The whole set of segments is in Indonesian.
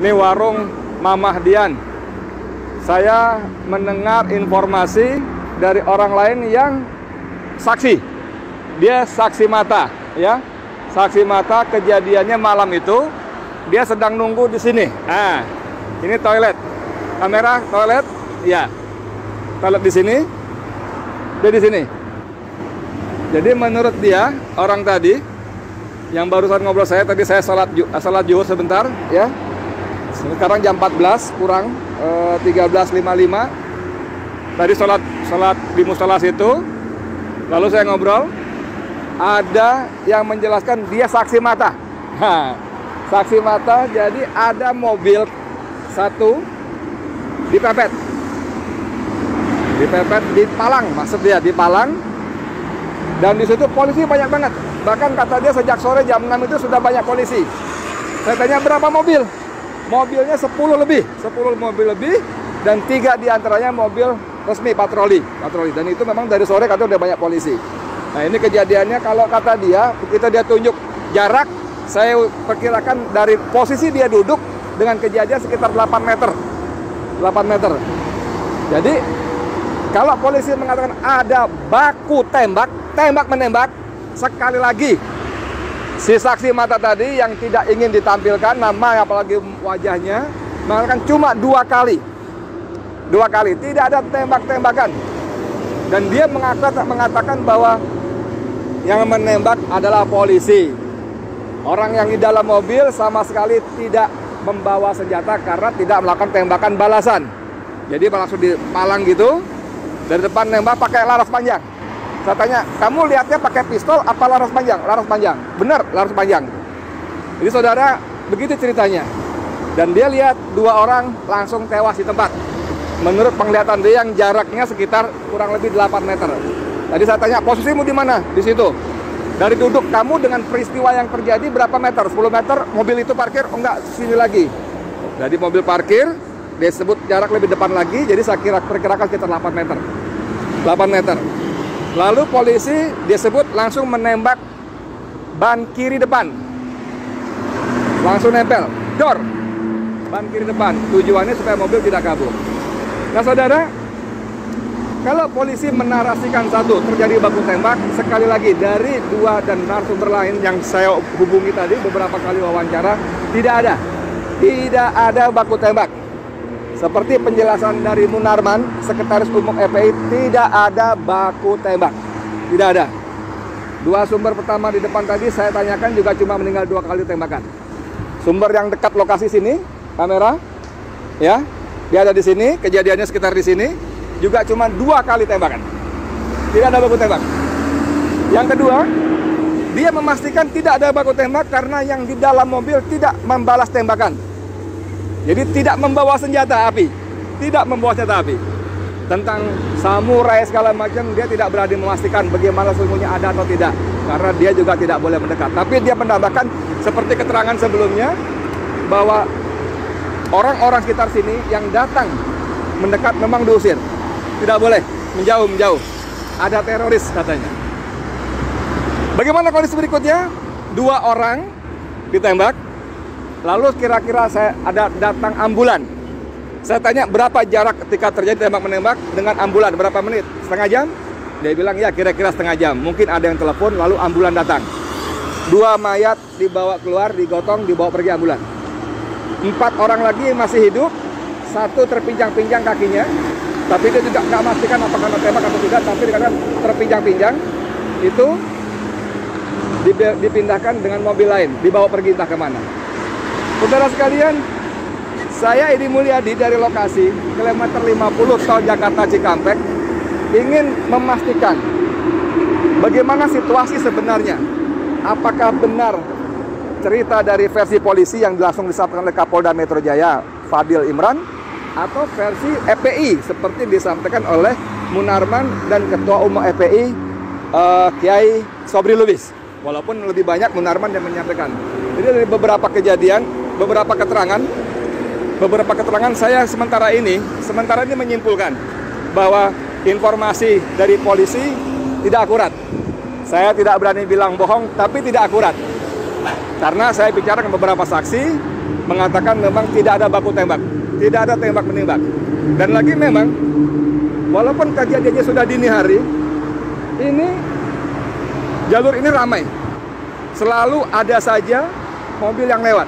Ini warung Mamah Dian. Saya mendengar informasi dari orang lain yang saksi. Dia saksi mata, ya. Saksi mata kejadiannya malam itu. Dia sedang nunggu di sini. Nah, ini toilet. Kamera toilet, ya. Toilet di sini. Dia di sini. Jadi menurut dia, orang tadi yang barusan ngobrol saya, tadi saya salat zuhur sebentar, ya. Sekarang jam 14 kurang 13.55. Tadi salat di musola situ. Lalu saya ngobrol, ada yang menjelaskan dia saksi mata. Nah, saksi mata, jadi ada mobil satu dipepet di Palang, maksud dia di Palang. Dan di situ polisi banyak banget. Bahkan kata dia sejak sore jam 6 itu sudah banyak polisi. Saya tanya berapa mobil? Mobilnya 10 mobil lebih, dan 3 diantaranya mobil resmi patroli. Dan itu memang dari sore kata udah banyak polisi. Nah, ini kejadiannya kalau kata dia, begitu dia tunjuk jarak, saya perkirakan dari posisi dia duduk dengan kejadian sekitar 8 meter. 8 meter. Jadi, kalau polisi mengatakan ada baku tembak-menembak, sekali lagi, si saksi mata tadi yang tidak ingin ditampilkan nama apalagi wajahnya, mengatakan cuma 2 kali. 2 kali, tidak ada tembak-tembakan. Dan dia mengatakan bahwa yang menembak adalah polisi. Orang yang di dalam mobil sama sekali tidak membawa senjata karena tidak melakukan tembakan balasan. Jadi langsung dipalang gitu, dari depan nembak pakai laras panjang. Saya tanya, kamu lihatnya pakai pistol apa laras panjang? Laras panjang. Benar, laras panjang. Jadi saudara, begitu ceritanya. Dan dia lihat 2 orang langsung tewas di tempat. Menurut penglihatan dia yang jaraknya sekitar kurang lebih 8 meter. Tadi saya tanya, posisimu di mana? Di situ. Dari duduk kamu dengan peristiwa yang terjadi berapa meter? 10 meter, mobil itu parkir? Oh enggak, sini lagi. Jadi mobil parkir, dia sebut jarak lebih depan lagi, jadi saya perkirakan sekitar 8 meter. 8 meter. Lalu polisi dia sebut langsung menembak ban kiri depan. Langsung nempel, dor. Ban kiri depan. Tujuannya supaya mobil tidak kabur. Nah saudara, kalau polisi menarasikan satu terjadi baku tembak, sekali lagi dari 2 dan narasumber lain yang saya hubungi tadi beberapa kali wawancara, tidak ada baku tembak. Seperti penjelasan dari Munarman, Sekretaris Umum FPI, tidak ada baku tembak. Tidak ada. 2 sumber pertama di depan tadi saya tanyakan juga cuma meninggal 2 kali tembakan. Sumber yang dekat lokasi sini, kamera, ya, dia ada di sini, kejadiannya sekitar di sini, juga cuma 2 kali tembakan. Tidak ada baku tembak. Yang kedua, dia memastikan tidak ada baku tembak karena yang di dalam mobil tidak membalas tembakan. Jadi tidak membawa senjata api. Tidak membawa senjata api. Tentang samurai segala macam, dia tidak berani memastikan bagaimana sesungguhnya ada atau tidak. Karena dia juga tidak boleh mendekat. Tapi dia menambahkan seperti keterangan sebelumnya, bahwa orang-orang sekitar sini yang datang mendekat memang diusir. Tidak boleh, menjauh. Ada teroris katanya. Bagaimana kondisi berikutnya? 2 orang ditembak. Lalu kira-kira ada datang ambulan. Saya tanya berapa jarak ketika terjadi tembak-menembak dengan ambulan, berapa menit? Setengah jam? Dia bilang ya kira-kira setengah jam. Mungkin ada yang telepon lalu ambulan datang. 2 mayat dibawa keluar, digotong, dibawa pergi ambulan. 4 orang lagi masih hidup, 1 terpinjang-pinjang kakinya. Tapi dia juga nggak memastikan apakah kena tembak atau tidak, tapi dikatakan terpinjang-pinjang. Itu dipindahkan dengan mobil lain, dibawa pergi entah kemana. Saudara sekalian, saya Edi Mulyadi dari lokasi kilometer 50 tol Jakarta Cikampek ingin memastikan bagaimana situasi sebenarnya. Apakah benar cerita dari versi polisi yang langsung disampaikan oleh Kapolda Metro Jaya Fadil Imran, atau versi FPI seperti disampaikan oleh Munarman dan Ketua Umum FPI Kiai Sobri Lubis. Walaupun lebih banyak Munarman yang menyampaikan. Jadi dari beberapa kejadian, beberapa keterangan saya sementara ini menyimpulkan bahwa informasi dari polisi tidak akurat. Saya tidak berani bilang bohong, tapi tidak akurat. Karena saya bicara dengan beberapa saksi mengatakan memang tidak ada baku tembak, tidak ada tembak menembak. Dan lagi memang walaupun kejadiannya sudah dini hari, ini jalur ini ramai, selalu ada saja mobil yang lewat.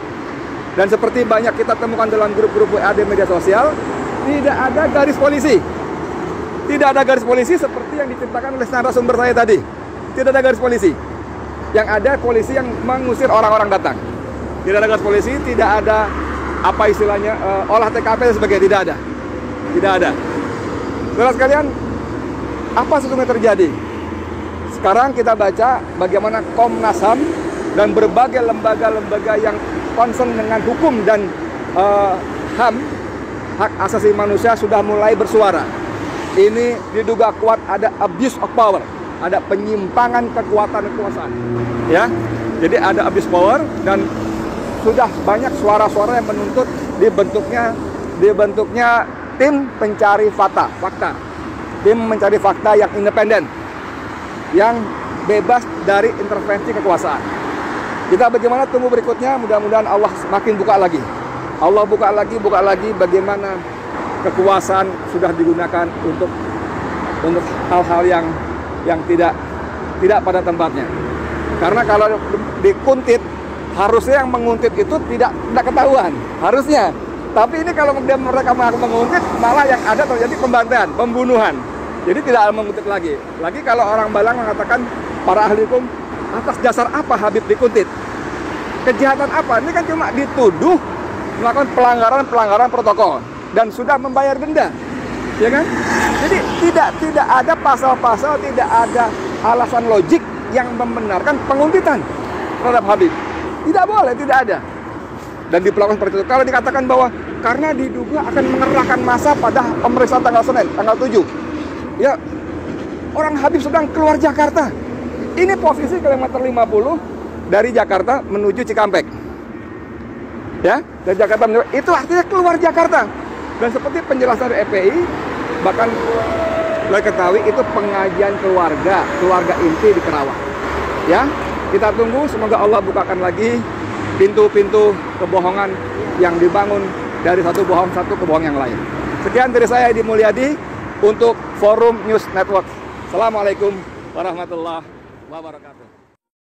Dan seperti banyak kita temukan dalam grup-grup WA di media sosial, tidak ada garis polisi. Tidak ada garis polisi seperti yang diceritakan oleh narasumber saya tadi. Tidak ada garis polisi. Yang ada polisi yang mengusir orang-orang datang. Tidak ada garis polisi, tidak ada apa istilahnya olah TKP dan sebagainya, tidak ada. Tidak ada. Saudara sekalian, apa sesungguhnya terjadi? Sekarang kita baca bagaimana Komnas HAM dan berbagai lembaga-lembaga yang concern dengan hukum dan HAM, hak asasi manusia, sudah mulai bersuara. Ini diduga kuat ada abuse of power, ada penyimpangan kekuasaan, ya. Jadi ada abuse power dan sudah banyak suara-suara yang menuntut dibentuknya tim pencari fakta, tim mencari fakta yang independen, yang bebas dari intervensi kekuasaan. Kita bagaimana tunggu berikutnya, mudah-mudahan Allah semakin buka lagi. Allah buka lagi bagaimana kekuasaan sudah digunakan untuk hal-hal yang tidak pada tempatnya. Karena kalau dikuntit, harusnya yang menguntit itu tidak ketahuan, harusnya. Tapi ini kalau mereka menguntit, malah yang ada terjadi pembantaian, pembunuhan. Jadi tidak menguntit lagi. Lagi kalau orang Balang mengatakan, para ahli hukum, atas dasar apa Habib dikuntit? Kejahatan apa? Ini kan cuma dituduh melakukan pelanggaran protokol dan sudah membayar denda, ya kan? Jadi tidak ada pasal-pasal, tidak ada alasan logik yang membenarkan penguntitan terhadap Habib. Tidak boleh, tidak ada. Dan diperlakukan seperti itu. Kalau dikatakan bahwa karena diduga akan mengerahkan massa pada pemeriksaan tanggal Senin, tanggal 7. Ya, orang Habib sedang keluar Jakarta. Ini posisi kilometer 50 dari Jakarta menuju Cikampek. Ya, dari Jakarta menuju, itu artinya keluar Jakarta. Dan seperti penjelasan dari EPI, bahkan boleh ketahui itu pengajian keluarga inti di Kerawang. Ya, kita tunggu, semoga Allah bukakan lagi pintu-pintu kebohongan yang dibangun dari satu kebohongan yang lain. Sekian dari saya, Edi Mulyadi, untuk Forum News Network. Assalamualaikum warahmatullahi wabarakatuh.